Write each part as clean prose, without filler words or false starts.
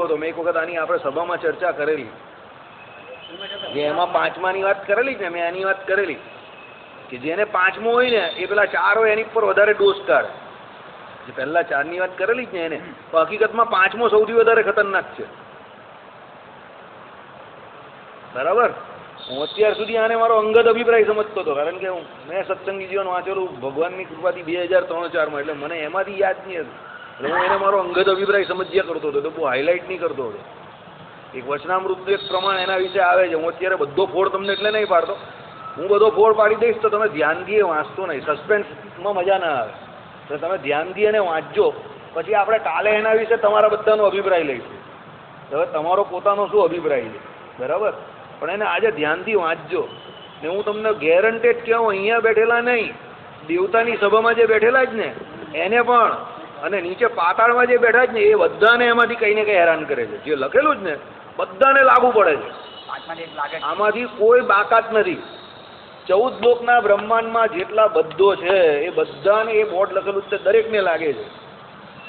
હતો, મેં એક વખત આની આપણે સભામાં ચર્ચા કરેલી, જે એમાં પાંચમાની વાત કરેલી ને, મેં એની વાત કરેલી કે જેને પાંચમો હોય ને એ પેલા ચાર હોય એની પર વધારે ડોઝ કાઢે. જે પહેલા ચારની વાત કરેલી જ ને એને, તો હકીકતમાં પાંચમો સૌથી વધારે ખતરનાક છે. બરાબર. હું અત્યાર સુધી આને મારો અંગત અભિપ્રાય સમજતો હતો, કારણ કે મેં સત્સંગી જીવન વાંચેલું ભગવાનની કૃપાથી 2003-04માં, એટલે મને એમાંથી યાદ નહીં હતું. એટલે હું એને મારો અંગત અભિપ્રાય સમજ્યા કરતો હતો, તો બહુ હાઇલાઇટ નહીં કરતો હતો. એક વચનામૃતનું એક પ્રમાણ એના વિશે આવે છે. હું અત્યારે બધો ફોડ તમને એટલે નહીં પાડતો, હું બધો ફોડ પાડી દઈશ તો તમે ધ્યાનથી વાંચતો નહીં, સસ્પેન્સમાં મજા ના આવે. તો તમે ધ્યાનથી એને વાંચજો, પછી આપણે કાલે એના વિશે તમારા બધાનો અભિપ્રાય લઈશું. હવે તમારો પોતાનો શું અભિપ્રાય છે, બરાબર? પણ એને આજે ધ્યાનથી વાંચજો. ને હું તમને ગેરંટેડ કહું, અહીંયા બેઠેલા નહીં, દેવતાની સભામાં જે બેઠેલા જ ને એને પણ, અને નીચે પાતાળમાં જે બેઠા જ ને એ બધાને એમાંથી કંઈ ને કંઈ હેરાન કરે છે. જે લખેલું જ ને બધાને લાગુ પડે છે. આમાંથી કોઈ બાકાત નથી. 14 લોકના બ્રહ્માંડમાં જેટલા બધો છે એ બધાને એ બોર્ડ લખેલું છે, દરેકને લાગે છે.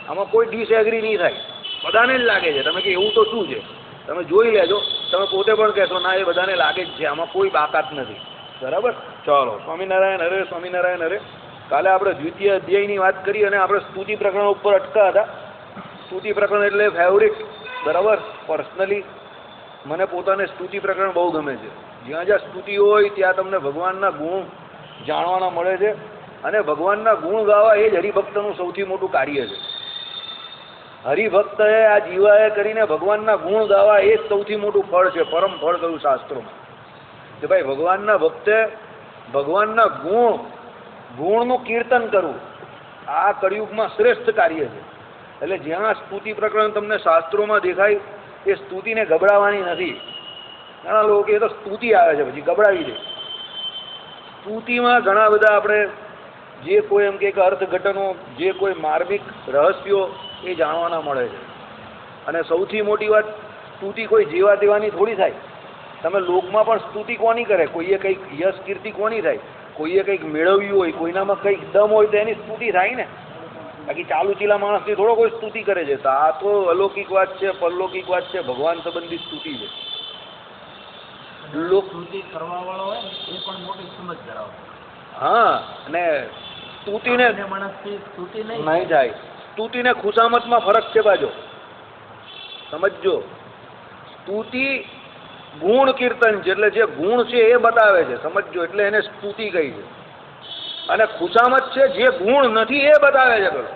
આમાં કોઈ ડિસએગ્રી નહીં થાય, બધાને જ લાગે છે. તમે કે એવું તો શું છે, તમે જોઈ લેજો, તમે પોતે પણ કહેશો ના એ બધાને લાગે જ છે, આમાં કોઈ બાકાત નથી. બરાબર. ચાલો, સ્વામિનારાયણ હરે, સ્વામિનારાયણ હરે. કાલે આપણે દ્વિતીય અધ્યાયની વાત કરી અને આપણે સ્તુતિ પ્રકરણ ઉપર અટકા હતા. સ્તુતિ પ્રકરણ એટલે ફેવરિટ, બરાબર. પર્સનલી મને પોતાને સ્તુતિ પ્રકરણ બહુ ગમે છે. જ્યાં જ્યાં સ્તુતિ હોય ત્યાં તમને ભગવાનના ગુણ જાણવાના મળે છે, અને ભગવાનના ગુણ ગાવા એ જ હરિભક્તનું સૌથી મોટું કાર્ય છે. હરિભક્તએ આ જીવાએ કરીને ભગવાનના ગુણ ગાવા એ જ સૌથી મોટું ફળ છે, પરમ ફળ કહ્યું શાસ્ત્રોમાં. કે ભાઈ ભગવાનના ભક્તે ભગવાનના ગુણનું કીર્તન કરવું આ કળિયુગમાં શ્રેષ્ઠ કાર્ય છે. એટલે જ્યાં સ્તુતિ પ્રકરણ તમને શાસ્ત્રોમાં દેખાય એ સ્તુતિને ગબડાવવાની નથી. ઘણા લોકો એ તો સ્તુતિ આવે છે પછી ગબડાવી દે. સ્તુતિમાં ઘણા બધા આપણે જે કોઈ એમ કે અર્થઘટનો, જે કોઈ માર્મિક રહસ્યો એ જાણવાના મળે છે. અને સૌથી મોટી વાત, સ્તુતિ કોઈ જેવા તેવાની થોડી થાય. તમે લોકમાં પણ સ્તુતિ કોની કરે, કોઈએ કંઈક યશ કીર્તિ કોની થાય, કોઈએ કંઈક મેળવ્યું હોય, કોઈનામાં કંઈક દમ હોય તો એની સ્તુતિ થાય ને. બાકી ચાલુ ચીલા માણસની થોડો કોઈ સ્તુતિ કરે છે. તો આ તો અલૌકિક વાત છે, પરલૌકિક વાત છે, ભગવાન સંબંધિત સ્તુતિ છે. સ્તુતિ કરવા વાળો હોય ને એ પણ મોટી સમજ ધરાવે. હા, અને સ્તુતિને સ્તુતિ નહીં થાય. સ્તુતિને ખુશામતમાં ફરક છે બાજો, સમજજો. સ્તુતિ ગુણ કીર્તન છે, એટલે જે ગુણ છે એ બતાવે છે, સમજજો. એટલે એને સ્તુતિ કહી છે. અને ખુશામત છે જે ગુણ નથી એ બતાવે છે. પેલો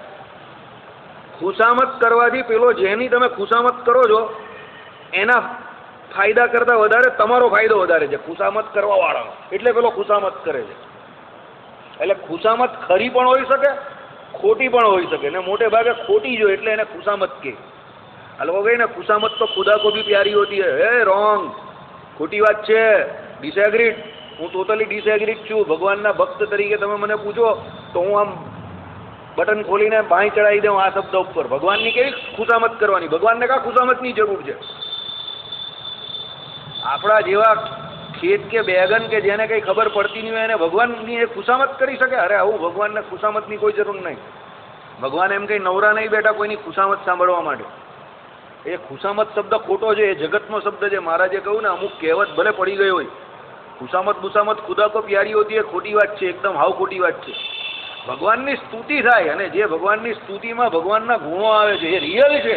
ખુશામત કરવાથી પેલો જેની તમે ખુશામત કરો છો એના ફાયદા કરતાં વધારે તમારો ફાયદો વધારે છે ખુશામત કરવા વાળાનો. એટલે પેલો ખુશામત કરે છે. એટલે ખુશામત ખરી પણ હોઈ શકે, ખોટી પણ હોઈ શકે, ને મોટે ભાગે ખોટી જો એટલે એને ખુશામત કહે. આ લોકો કહે ને ખુશામત તો ખુદા કો ભી પ્યારી હોતી હે. હે રોંગ, ખોટી વાત છે, ડિસએગ્રીડ. હું ટોટલી ડિસએગ્રીડ છું. ભગવાનના ભક્ત તરીકે તમે મને પૂછો તો હું આમ બટન ખોલીને ભાઈ ચડાવી દઉં આ શબ્દ ઉપર. ભગવાનની કેવી ખુશામત કરવાની? ભગવાનને કાં ખુશામતની જરૂર છે? આપણા જેવા ખેત કે બેગન કે જેને કંઈ ખબર પડતી નહીં હોય એને ભગવાનની એ ખુશામત કરી શકે? અરે આવું ભગવાનને ખુશામતની કોઈ જરૂર નહીં. ભગવાન એમ કંઈ નવરા નહીં બેઠા કોઈની ખુશામત સાંભળવા માટે. એ ખુશામત શબ્દ ખોટો છે, એ જગતનો શબ્દ છે. મહારાજે કહ્યું ને અમુક કહેવત ભલે પડી ગઈ હોય, ખુશામત બુશામત ખુદા કો પ્યારી હોતી એ ખોટી વાત છે, એકદમ હાવ ખોટી વાત છે. ભગવાનની સ્તુતિ થાય, અને જે ભગવાનની સ્તુતિમાં ભગવાનના ગુણો આવે છે એ રિયલ છે.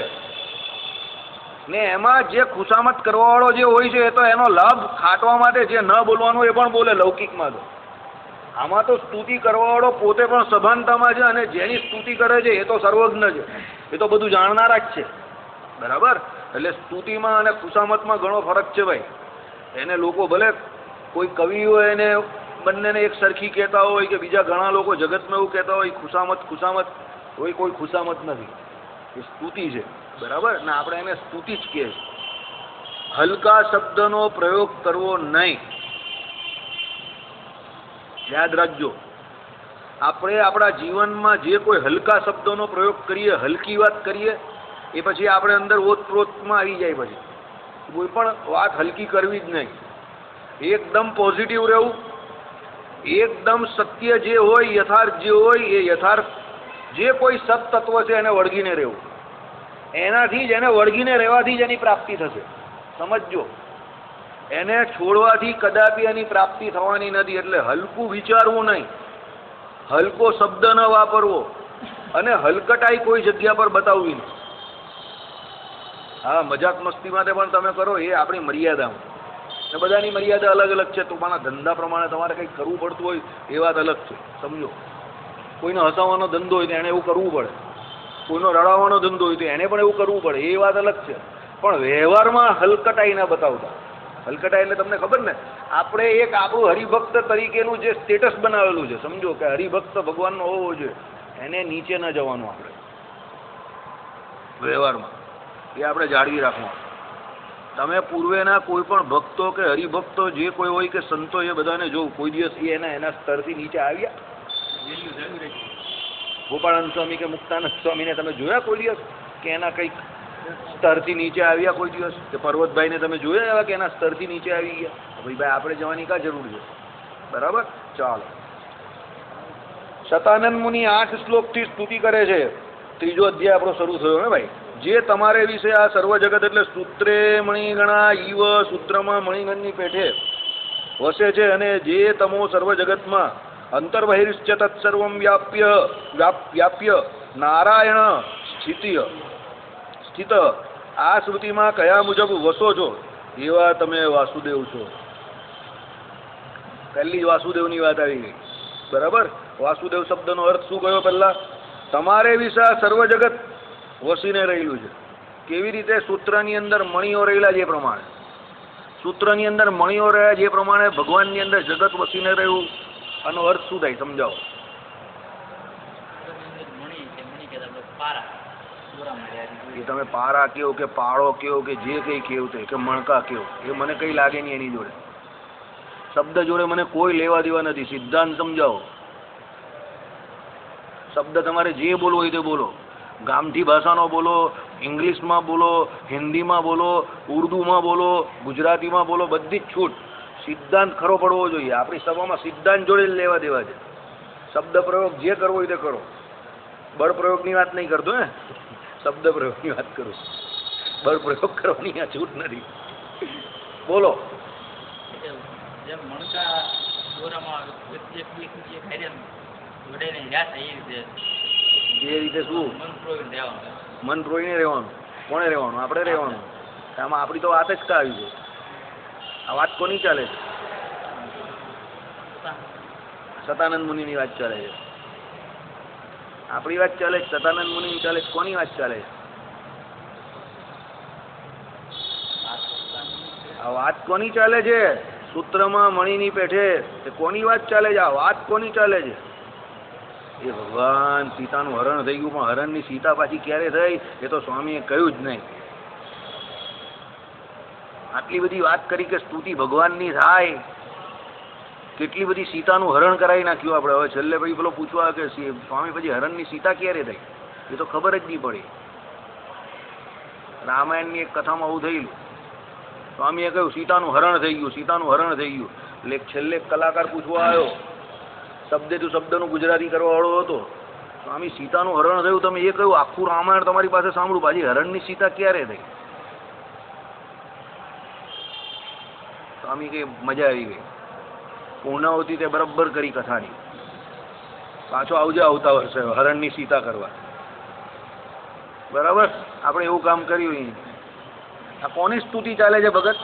ને એમાં જે ખુશામત કરવાવાળો જે હોય છે એ તો એનો લાભ ખાટવા માટે જે ન બોલવાનું એ પણ બોલે લૌકિકમાં. તો આમાં તો સ્તુતિ કરવાવાળો પોતે પણ સભાનતામાં છે, અને જેની સ્તુતિ કરે છે એ તો સર્વજ્ઞ છે, એ તો બધું જાણનારા જ છે. બરાબર. એટલે સ્તુતિમાં અને ખુશામતમાં ઘણો ફરક છે ભાઈ. એને લોકો ભલે કોઈ કવિઓ એને બંનેને એક સરખી કહેતા હોય કે બીજા ઘણા લોકો જગતમાં એવું કહેતા હોય ખુશામત ખુશામત, કોઈ ખુશામત નથી, એ સ્તુતિ છે. બરાબર ને, આપણે એને સ્તુતિ જ કહીએ. હલકા શબ્દનો પ્રયોગ કરવો નહીં, યાદ રાખજો. આપણે આપણા જીવનમાં જે કોઈ હલકા શબ્દોનો પ્રયોગ કરીએ, હલકી વાત કરીએ, એ પછી આપણે અંદર ઓતપ્રોતમાં આવી જાય. પછી કોઈ પણ વાત હલકી કરવી જ નહીં. એકદમ પોઝિટિવ રહેવું, એકદમ સત્ય જે હોય, યથાર્થ જે હોય એ યથાર્થ, જે કોઈ સત તત્વ છે એને વળગીને રહેવું. એનાથી જ એને વળગીને રહેવાથી જ એની પ્રાપ્તિ થશે. સમજજો, એને છોડવાથી કદાપી એની પ્રાપ્તિ થવાની નથી. એટલે હલકું વિચારવું નહીં, હલકો શબ્દ ન વાપરવો અને હલકટાઈ કોઈ જગ્યા પર બતાવવી નહીં. હા, મજાક મસ્તી માટે પણ તમે કરો એ આપણી મર્યાદામાં, ને બધાની મર્યાદા અલગ અલગ છે. તમારા ધંધા પ્રમાણે તમારે કંઈક કરવું પડતું હોય એ વાત અલગ છે. સમજો, કોઈને હસાવવાનો ધંધો હોય તો એને એવું કરવું પડે, કોઈનો રડાવવાનો ધંધો હોય તો એને પણ એવું કરવું પડે, એ વાત અલગ છે. પણ વ્યવહારમાં હલકટાઈ ના બતાવતા. હલકટાઈ એટલે તમને ખબર ને, આપણે એક આપણું હરિભક્ત તરીકેનું જે સ્ટેટસ બનાવેલું છે, સમજો કે હરિભક્ત ભગવાનનો હોવો જોઈએ, એને નીચે ન જવાનું. આપણે વ્યવહારમાં એ આપણે જાળવી રાખવાનું. તમે પૂર્વેના કોઈ પણ ભક્તો કે હરિભક્તો જે કોઈ હોય કે સંતો, એ બધાને જોવું કોઈ દિવસ એના સ્તરથી નીચે આવ્યા? ગોપાળાનંદ સ્વામી કે મુક્તાનંદ સ્વામીને તમે જોયા કોઈ દિવસ કે એના કંઈક સ્તરથી નીચે આવ્યા કોઈ દિવસ? કે પર્વતભાઈને તમે જોયા એવા કે એના સ્તરથી નીચે આવી ગયા? ભાઈ આપણે જવાની કા જરૂર છે? બરાબર, ચાલો. શતાનંદ મુનિ 8 શ્લોકથી સ્તુતિ કરે છે. ત્રીજો અધ્યાય આપણો શરૂ થયો ને ભાઈ. જે તમારે વિશે આ સર્વ જગત એટલે સૂત્રે મણિગણા ઈવ, સૂત્રમાં મણિગણની પેઠે વસે છે, અને જે તમો સર્વ જગતમાં અંતર્બહિર્શ્ચ તત્સર્વમ વ્યાપ્ય નારાયણ સ્થિત આ શ્રુતિમાં કયા મુજબ વસો છો એવા તમે વાસુદેવ છો. પહેલી જ વાસુદેવની વાત આવી ગઈ. બરાબર, વાસુદેવ શબ્દનો અર્થ શું કયો? પહેલા તમારે વિશે આ સર્વ જગત વસીને રહેલું છે. કેવી રીતે? સૂત્રની અંદર મણીઓ રહેલા જે પ્રમાણે, સૂત્રની અંદર મણીઓ રહ્યા જે પ્રમાણે ભગવાનની અંદર જગત વસીને રહ્યું. આનો અર્થ શું થાય સમજાવો? એ તમે પારા કહો કે પાળો કહો કે જે કંઈ કેવું તે કે મણકા કહો, એ મને કંઈ લાગે નહીં એની જોડે. શબ્દ જોડે મને કોઈ લેવા દેવા નથી. સિદ્ધાંત સમજાવો. શબ્દ તમારે જે બોલવો હોય તે બોલો. ગામઠી ભાષાનો બોલો, ઇંગ્લિશમાં બોલો, હિન્દીમાં બોલો, ઉર્દુમાં બોલો, ગુજરાતીમાં બોલો, બધી જ છૂટ. સિદ્ધાંત ખરો પડવો જોઈએ. આપણી સભામાં સિદ્ધાંત જોડે લેવા દેવા છે. શબ્દ પ્રયોગ જે કરવો હોય તે કરો. બળ પ્રયોગની વાત નહીં કરતો હે, શબ્દ પ્રયોગની વાત કરું. બળ પ્રયોગ કરવાની આ છૂટ નથી. બોલો. જેમ મણકા દોરામાં એ રીતે શું? મન પ્રોઈને રહેવાનું. કોણે રહેવાનું? આપણે રહેવાનું. આમાં આપણી તો વાત જ કા આવી છે? આ વાત કોની ચાલે છે? સતાનંદ મુનિની વાત ચાલે છે. આપણી વાત ચાલે છે? સતાનંદ મુનિની ચાલે છે? કોની વાત ચાલે છે? આ વાત કોની ચાલે છે? સૂત્રમાં મણીની પેઠે એ કોની વાત ચાલે છે? આ વાત કોની ચાલે છે? એ ભગવાન સીતાનું હરણ થઈ ગયું, પણ હરણની સીતા પાછી ક્યારે થઈ એ તો સ્વામીએ કહ્યું જ નહીં. આટલી બધી વાત કરી કે સ્તુતિ ભગવાનની થાય, કેટલી બધી સીતાનું હરણ કરાવી નાખ્યું આપણે. હવે છેલ્લે પછી પેલો પૂછવા કે સ્વામી પછી હરણની સીતા ક્યારે થઈ, એ તો ખબર જ નહીં પડી. રામાયણની એક કથામાં આવું થયેલું. સ્વામીએ કહ્યું સીતાનું હરણ થઈ ગયું, સીતાનું હરણ થઈ ગયું. એટલે છેલ્લે કલાકાર પૂછવા આવ્યો, શબ્દે તું શબ્દનું ગુજરાતી કરવાવાળો હતો. સ્વામી સીતાનું હરણ થયું, તમે એ કહ્યું, આખું રામાયણ તમારી પાસે સાંભળું, પાછી હરણની સીતા ક્યારે થઈ? સ્વામી કે મજા આવી ગઈ. પૂર્ણાવતી તે બરાબર કરી કથાની. પાછો આવજો આવતા વર્ષે હરણની સીતા કરવા. બરાબર, આપણે એવું કામ કર્યું. આ કોની સ્તુતિ ચાલે છે ભગત?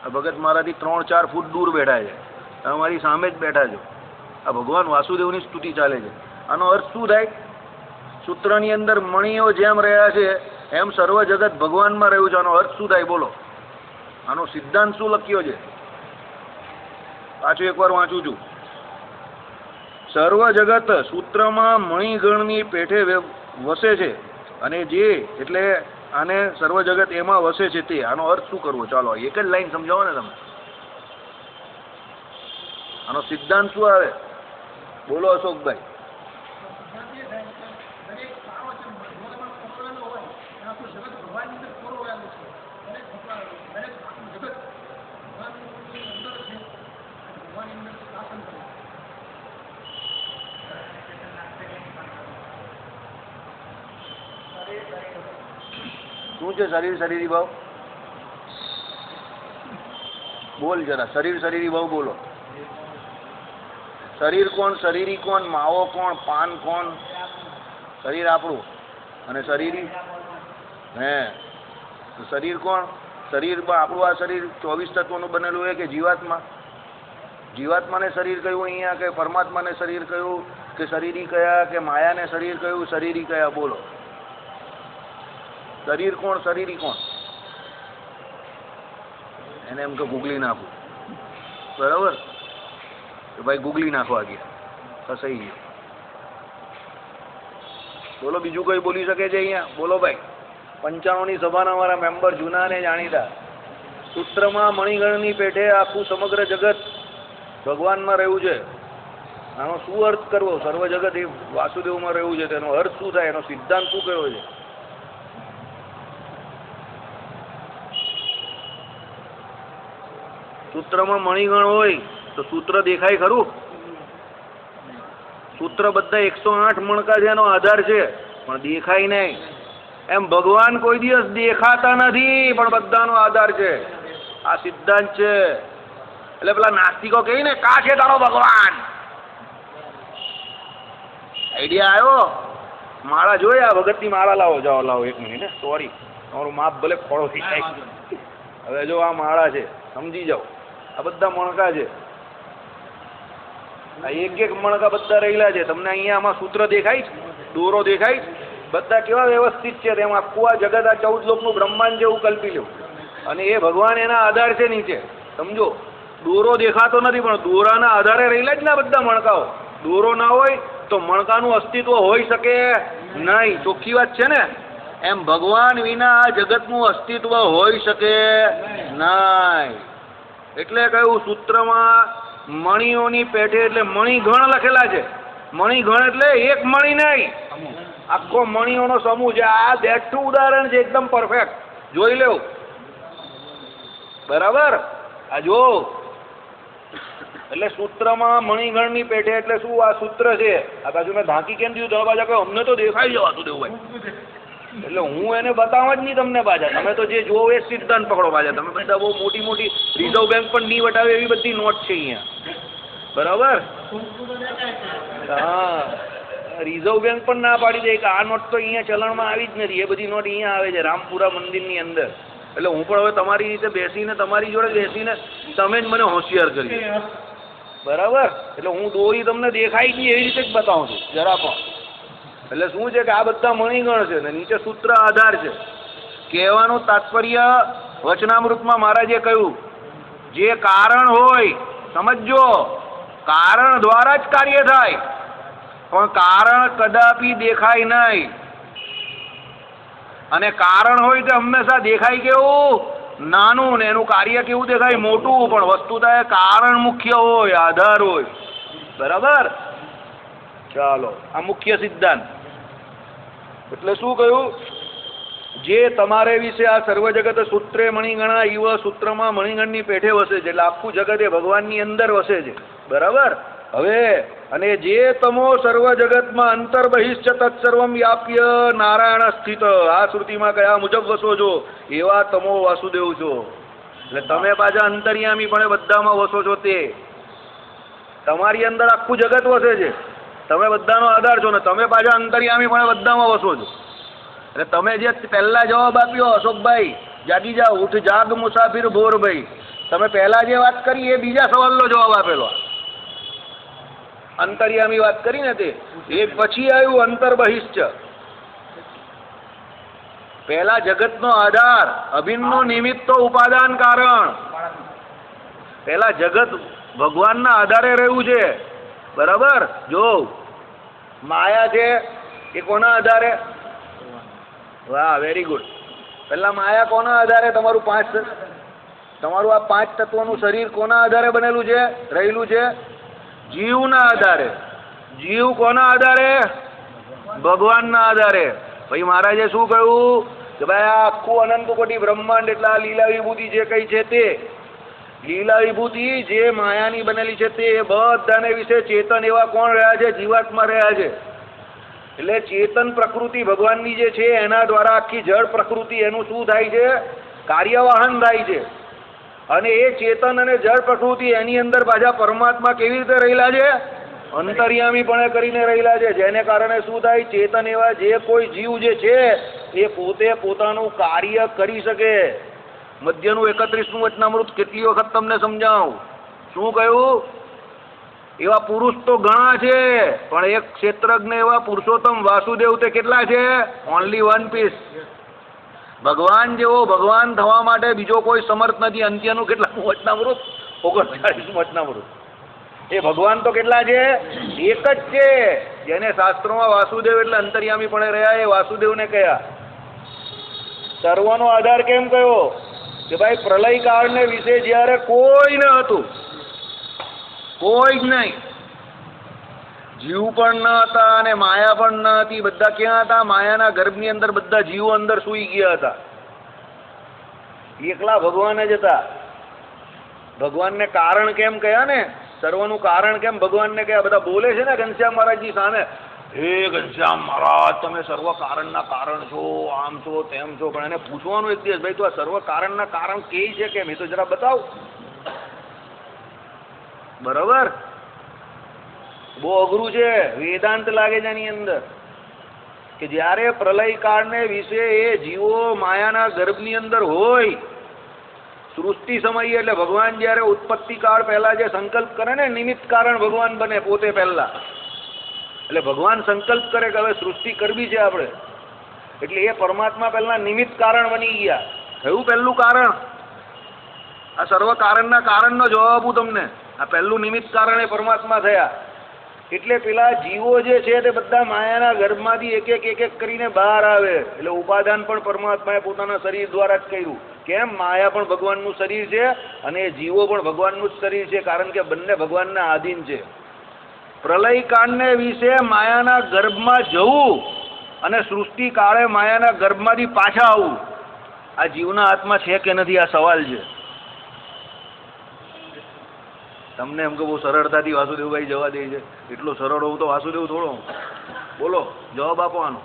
આ ભગત મારાથી 3-4 ફૂટ દૂર બેઠા છે, તમે મારી સામે જ બેઠા છો. આ ભગવાન વાસુદેવની સ્તુતિ ચાલે છે. આનો અર્થ શું થાય? સૂત્રની અંદર મણીઓ જેમ રહ્યા છે એમ સર્વ જગત ભગવાનમાં રહ્યું છે. આનો અર્થ શું થાય બોલો? આનો સિદ્ધાંત શું લખ્યો છે? પાછું એકવાર વાંચું છું. સર્વ જગત સૂત્રમાં મણિગણની પેઠે વસે છે, અને જે એટલે આને સર્વ જગત એમાં વસે છે તે. આનો અર્થ શું કરવો? ચાલો એક જ લાઈન સમજાવો ને તમે. આનો સિદ્ધાંત શું આવે? બોલો અશોકભાઈ. શું છે શરીર શરીરી ભાવ? બોલ જરા, શરીર શરીરી ભાવ બોલો. શરીર કોણ, શરીરી કોણ, માવો કોણ, પાન કોણ? શરીર આપણું. અને શરીરી હે તો શરીર કોણ? શરીરમાં આપણું આ શરીર 24 તત્વોનું બનેલું હોય કે જીવાત્મા? જીવાત્માને શરીર કયું અહીંયા, કે પરમાત્માને શરીર કયું, કે શરીરી કયા, કે માયાને શરીર કયું, શરીરી કયા? બોલો. શરીર કોણ, શરીરી કોણ? એને એમ કે ગૂગલી નાખું, બરાબર? તો ભાઈ ગૂગલી નાખવા ગયા, ફસાઈ ગયો. બોલો, બીજું કઈ બોલી શકે છે અહીંયા? બોલો ભાઈ. 95ની સભાના અમારા મેમ્બર જૂના ને જાણીતા. સૂત્રમાં મણિગણની પેઠે આખું સમગ્ર જગત ભગવાનમાં રહ્યું છે. આનો શું અર્થ કરવો? સર્વ જગત એ વાસુદેવમાં રહ્યું છે, તેનો અર્થ શું થાય? એનો સિદ્ધાંત શું કયો છે? સૂત્રમાં મણિગણ હોય તો સૂત્ર દેખાય ખરું? સૂત્ર બધા 108 મણકા છે, એનો આધાર છે, પણ દેખાય નહીં. એમ ભગવાન કોઈ દિવસ દેખાતા નથી, પણ બધાનો આધાર છે. આ સિદ્ધાંત છે. એટલે પેલા નાસ્તિકો કહે ને, કા છે તારો ભગવાન? આઈડિયા આવ્યો? માળા જોયા? ભગતની માળા લાવો, જાઓ લાવો, 1 મિનિટ. સોરી, તમારું માપ ભલે ખોળો થઈ જાય. હવે જો આ માળા છે, સમજી જાઓ. આ બધા મણકા છે. આ એક મણકા બધા રહેલા છે. તમને અહીંયા આમાં સૂત્ર દેખાય છે? દોરો દેખાય છે? બધા કેવા વ્યવસ્થિત છે. તેમ આખું આ જગત, આ 14 લોકનું બ્રહ્માંડ જેવું કલ્પી લો. અને એ ભગવાન એના આધાર છે નીચે. સમજો, દોરો દેખાતો નથી, પણ દોરાના આધારે રહેલા જ ને બધા મણકાઓ. દોરો ના હોય તો મણકાનું અસ્તિત્વ હોઈ શકે નહીં. ચોખ્ખી વાત છે ને? એમ ભગવાન વિના આ જગતનું અસ્તિત્વ હોઈ શકે નહીં. એટલે કહ્યું સૂત્રમાં મણિઓની પેઠે, એટલે મણિગણ લખેલા છે. મણિગણ એટલે એક મણિ નહીં, આખો મણિઓનો સમૂહ છે. આ બેઠું ઉદાહરણ છે, એકદમ પરફેક્ટ. જોઈ લેવું, બરાબર? આ જો, એટલે સૂત્રમાં મણિગણની પેઠે એટલે શું? આ સૂત્ર છે. આ બાજુ મેં ઢાંકી કેમ દીધું? તમે પાછા કહો અમને તો દેખાઈ જવાતું દેવું ભાઈ. એટલે હું એને બતાવવા જ નહીં તમને પાછા. તમે તો જે જોવો એ સિદ્ધાંત પકડો પાછા. તમે બધા બહુ મોટી મોટી રિઝર્વ બેંક પણ નહીં વટાવે એવી બધી નોટ છે અહીંયા, બરાબર? હા, રિઝર્વ બેંક પણ ના પાડી દે કે આ નોટ તો અહીંયા ચલણમાં આવી જ નથી. એ બધી નોટ અહીંયા આવે છે રામપુરા મંદિરની અંદર. એટલે હું પણ હવે તમારી રીતે બેસીને, તમારી જોડે બેસીને તમે જ મને હોશિયાર કરી, બરાબર? એટલે હું દોરી તમને દેખાય જ નહીં એવી રીતે જ બતાવું છું જરા પણ. એટલે શું છે કે આ બધા મણિગણ છે ને નીચે સૂત્ર આધાર છે. કહેવાનું તાત્પર્ય વચનામૃતમાં મહારાજે કહ્યું, જે કારણ હોય, સમજો, કારણ દ્વારા જ કાર્ય થાય, પણ કારણ કદાપી દેખાય નહીં. અને કારણ હોય તે હંમેશા દેખાય કેવું? નાનું, ને એનું કાર્ય કેવું દેખાય? મોટું. પણ વસ્તુતા કારણ મુખ્ય હોય, આધાર હોય, બરાબર? ચાલો, આ મુખ્ય સિદ્ધાંત. એટલે શું કહ્યું? જે તમારે વિશે આ સર્વ જગત સૂત્રે મણિગણા ઈવ, સૂત્રમાં મણિગણની પેઠે વસે છે. એટલે આખું જગત એ ભગવાનની અંદર વસે છે, બરાબર? હવે અને જે તમો સર્વ જગતમાં અંતર બહિશ્ચ તત્સર્વમ વ્યાપ્ય નારાયણ સ્થિત, આ શ્રુતિમાં કયા મુજબ વસો છો એવા તમો વાસુદેવ છો. એટલે તમે પાછા અંતર્યામી પણ બધામાં વસો છો. તે તમારી અંદર આખું જગત વસે છે, તમે બધાનો આધાર છો, ને તમે પાછા અંતર્યામી પણ બધામાં વસો છો. એટલે તમે જે પહેલા જવાબ આપ્યો અશોકભાઈ, જાગી જાઓ, ઉઠ જાગ મુસાફિર ભોરભાઈ, તમે પહેલા જે વાત કરી એ બીજા સવાલનો જવાબ આપેલો. અંતર્યામી વાત કરી ને તે એ પછી આવ્યું અંતર બહિશ્ચ. પહેલા જગતનો આધાર, અભિન્નનો નિમિત્તો ઉપાદાન કારણ. પહેલા જગત ભગવાનના આધારે રહ્યું છે, બરાબર? જો માયા છે એ કોના આધારે? વાહ, વેરી ગુડ. પહેલા માયા કોના આધારે? તમારું આ 5 તત્વોનું શરીર કોના આધારે બનેલું છે, રહેલું છે? જીવના આધારે. જીવ કોના આધારે? ભગવાનના આધારે. ભાઈ મહારાજે શું કહ્યું કે ભાઈ આ આખું અનંત કોટી બ્રહ્માંડ એટલે આ લીલા વિભૂતિ જે કઈ છે તે લીલા વિભૂતિ જે માયાની બનેલી છે તે બધાને વિશે ચેતન એવા કોણ રહ્યા છે? જીવાત્મા રહ્યા છે. એટલે ચેતન પ્રકૃતિ ભગવાનની જે છે એના દ્વારા આખી જળ પ્રકૃતિ એનું શું થાય છે? કાર્યવાહન થાય છે. અને એ ચેતન અને જળ પ્રકૃતિ એની અંદર પાછા પરમાત્મા કેવી રીતે રહેલા છે? અંતર્યામીપણે કરીને રહેલા છે. જેને કારણે શું થાય? ચેતન એવા જે કોઈ જીવ જે છે એ પોતે પોતાનું કાર્ય કરી શકે. મધ્યનું 31મું વચનામૃત કેટલી વખત તમને સમજાવું? શું કહ્યું? એવા પુરુષ તો ઘણા છે, પણ એક ક્ષેત્રજ્ઞ એવા પુરુષોત્તમ વાસુદેવ તે કેટલા છે? Only one piece. ભગવાન જેવો ભગવાન થવા માટે બીજો કોઈ સમર્થ નથી. અંત્યનું કેટલાનું વચનામૃત? 39મું વચનામૃત. એ ભગવાન તો કેટલા છે? એક જ છે. જેને શાસ્ત્રોમાં વાસુદેવ એટલે અંતર્યામી પણ રહ્યા એ વાસુદેવને કયા? સર્વનો આધાર કેમ કયો? કે ભાઈ પ્રલય કાળને વિશે જ્યારે કોઈ ન હતું, કોઈ જ નહીં, જીવ પણ ન હતા અને માયા પણ ન હતી. બધા ક્યાં હતા? માયાના ગર્ભની અંદર બધા જીવો અંદર સૂઈ ગયા હતા. એકલા ભગવાન જ હતા. ભગવાનને કારણ કેમ કયા ને? સર્વનું કારણ કેમ ભગવાનને કયા? બધા બોલે છે ને ઘનશ્યામ મહારાજજી સામે, હે ઘનશ્યામ મહારાજ તમે સર્વ કારણના કારણ છો, આમ છો, તેમ છો. પણ એને પૂછવાનું એક દિવસ, ભાઈ તું આ સર્વ કારણના કારણ કે છે કેમ? એ તો જરા બતાવ. બરાબર? બહુ અઘરું છે. વેદાંત લાગે છે એની અંદર કે જ્યારે પ્રલય કાળને વિશે એ જીવો માયાના ગર્ભની અંદર હોય, સૃષ્ટિ સમય એટલે ભગવાન જ્યારે ઉત્પત્તિ કાળ પહેલા જે સંકલ્પ કરે ને, નિમિત્ત કારણ ભગવાન બને પોતે પહેલા. એટલે ભગવાન સંકલ્પ કરે કે હવે સૃષ્ટિ કરવી છે આપણે, એટલે એ પરમાત્મા પહેલા નિમિત્ત કારણ બની ગયા. કયું પહેલું કારણ? આ સર્વ કારણના કારણનો જવાબ આપું તમને. આ પહેલું નિમિત્ત કારણ એ પરમાત્મા થયા. એટલે પેલા જીવો જે છે તે બધા માયાના ગર્ભમાંથી એક એક કરીને બહાર આવે. એટલે ઉપાદાન પણ પરમાત્માએ પોતાના શરીર દ્વારા જ કર્યું. કેમ? માયા પણ ભગવાનનું શરીર છે અને જીવો પણ ભગવાનનું જ શરીર છે, કારણ કે બંને ભગવાનના આધીન છે. પ્રલય કાળને વિશે માયાના ગર્ભમાં જવું અને સૃષ્ટિ કાળે માયાના ગર્ભમાંથી પાછા આવવું, આ જીવના હાથમાં છે કે નથી? આ સવાલ છે. તમને એમ કે બહુ સરળતાથી વાસુદેવભાઈ જવા દે છે. એટલો સરળ હોવું તો વાસુદેવ થોડો. બોલો, જવાબ આપો આનો.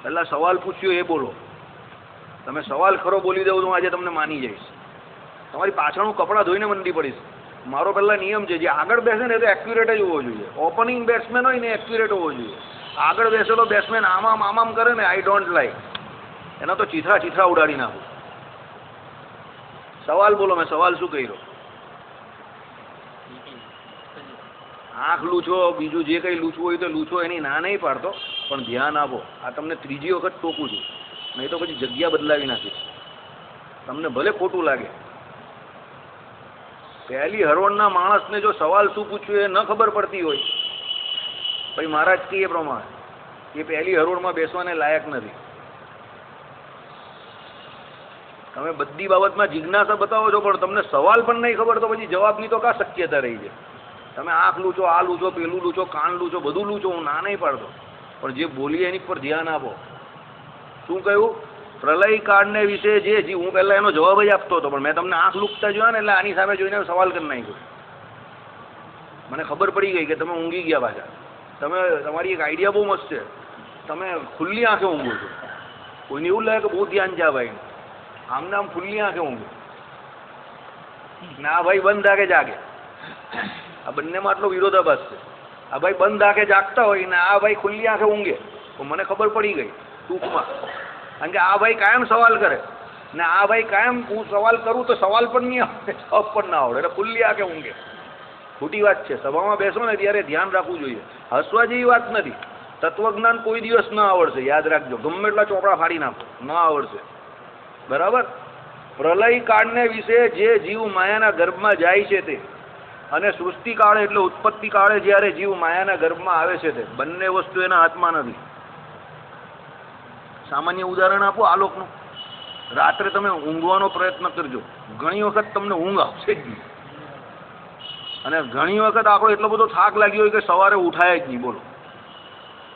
પહેલા સવાલ પૂછ્યો એ બોલો. તમે સવાલ ખરો બોલી દઉં તો આજે તમને માની જઈશ. તમારી પાછળનું કપડાં ધોઈને મંડી પડીશ. મારો પહેલા નિયમ છે, જે આગળ બેસે ને એ તો એક્યુરેટ જ હોવો જોઈએ. ઓપનિંગ બેટ્સમેન હોય ને એક્યુરેટ હોવો જોઈએ. આગળ બેસેલો બેટ્સમેન આમામ કરે ને, આઈ ડોન્ટ લાઈક. એના તો ચીથરા ઉડાડી નાખું. સવાલ બોલો. મેં સવાલ શું કર્યો? આંખ લૂછો, બીજું જે કંઈ લૂછવું હોય તો લૂછો, એની ના નહીં પાડતો, પણ ધ્યાન આપો. આ તમને ત્રીજી વખત ટોકું છું, નહીં તો પછી જગ્યા બદલાવી નાખીશ. તમને ભલે ખોટું લાગે. પહેલી હરોળના માણસને જો સવાલ શું પૂછ્યું એ ન ખબર પડતી હોય, ભાઈ મહારાજ કહીએ પ્રમાણે એ પહેલી હરોળમાં બેસવાને લાયક નથી. તમે બધી બાબતમાં જિજ્ઞાસા બતાવો છો, પણ તમને સવાલ પણ નહીં ખબર તો પછી જવાબની તો કા શક્યતા રહી છે? તમે આંખ લૂછો, આ લૂછો, પેલું લૂછો, કાન લૂછો, બધું લૂછો, હું ના નહીં પાડતો, પણ જે બોલીએ એની પર ધ્યાન આપો. શું કહ્યું? પ્રલય કાળને વિશે જે હું પહેલાં એનો જવાબ જ આપતો હતો, પણ મેં તમને આંખ લૂકતા જોયા ને એટલે આની સામે જોઈને સવાલ કરી નાખ્યો. મને ખબર પડી ગઈ કે તમે ઊંઘી ગયા પાછા. તમારી એક આઈડિયા બહુ મસ્ત છે. તમે ખુલ્લી આંખે ઊંઘો છો. કોઈને એવું લાગે કે બહુ ધ્યાન છે આ ભાઈ, આમને આમ ખુલ્લી આંખે ઊંઘે ને આ ભાઈ બંધ આંખે જાગે. આ બંનેમાં આટલો વિરોધાભાસ છે. આ ભાઈ બંધ આંખે જાગતા હોય ને આ ભાઈ ખુલ્લી આંખે ઊંઘે. તો મને ખબર પડી ગઈ ટૂંકમાં, કારણ કે આ ભાઈ કાયમ સવાલ કરે ને આ ભાઈ કાયમ હું સવાલ કરું તો સવાલ પણ નહીં આવડે, જવાબ પણ ના આવડે, એટલે ખુલ્લી આંખે ઊંઘે. ખોટી વાત છે. સભામાં બેસો ને ત્યારે ધ્યાન રાખવું જોઈએ. હસવા જેવી વાત નથી. તત્વજ્ઞાન કોઈ દિવસ ન આવડશે, યાદ રાખજો. ગમે એટલા ચોપડા ફાડી નાખો, ન આવડશે. બરાબર? પ્રલય કાળને વિશે જે જીવ માયાના ગર્ભમાં જાય છે તે, અને સૃષ્ટિ કાળે એટલે ઉત્પત્તિ કાળે જ્યારે જીવ માયાના ગર્ભમાં આવે છે તે, બંને વસ્તુ એના હાથમાં નથી. સામાન્ય ઉદાહરણ આપો આલોકનું. રાત્રે તમે ઊંઘવાનો પ્રયત્ન કરજો, ઘણી વખત તમને ઊંઘ આવશે જ નહીં, અને ઘણી વખત આપણો એટલો બધો થાક લાગ્યો હોય કે સવારે ઉઠાય જ નહીં. બોલો,